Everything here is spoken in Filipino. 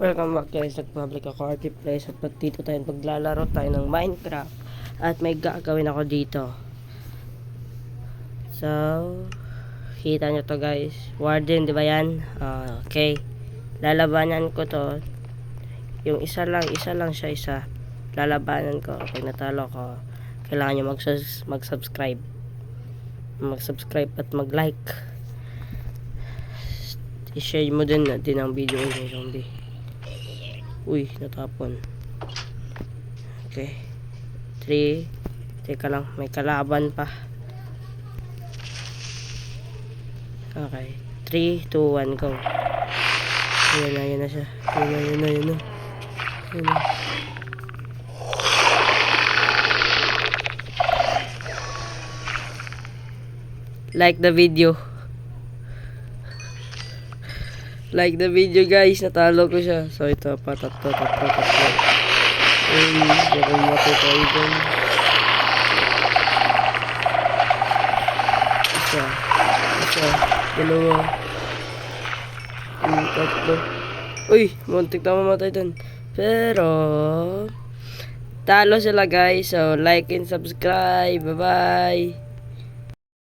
Welcome back guys, nag-public ako Artiplace at dito tayo paglalaro tayo ng Minecraft at may gagawin ako dito. So, kita nyo to guys, Warden, di ba yan? Okay, lalabanan ko to. Yung isa lang siya. Lalabanan ko. Pag natalo ko, kailangan nyo mag-subscribe at mag-like. I-share mo din ang video ko ng zombie. Uy, natapon. Okay. 3. Teka lang, may kalaban pa. Okay. 3, 2, 1, go. Yan na siya. Yan na. Like the video. Like the video guys, natalo ko siya. So ito pa, tatlo. Baka matay tayo dyan. Isa, dalawa, tatlo. Uy, muntik na mamatay dyan. Pero talo sila guys. So like and subscribe. Bye bye.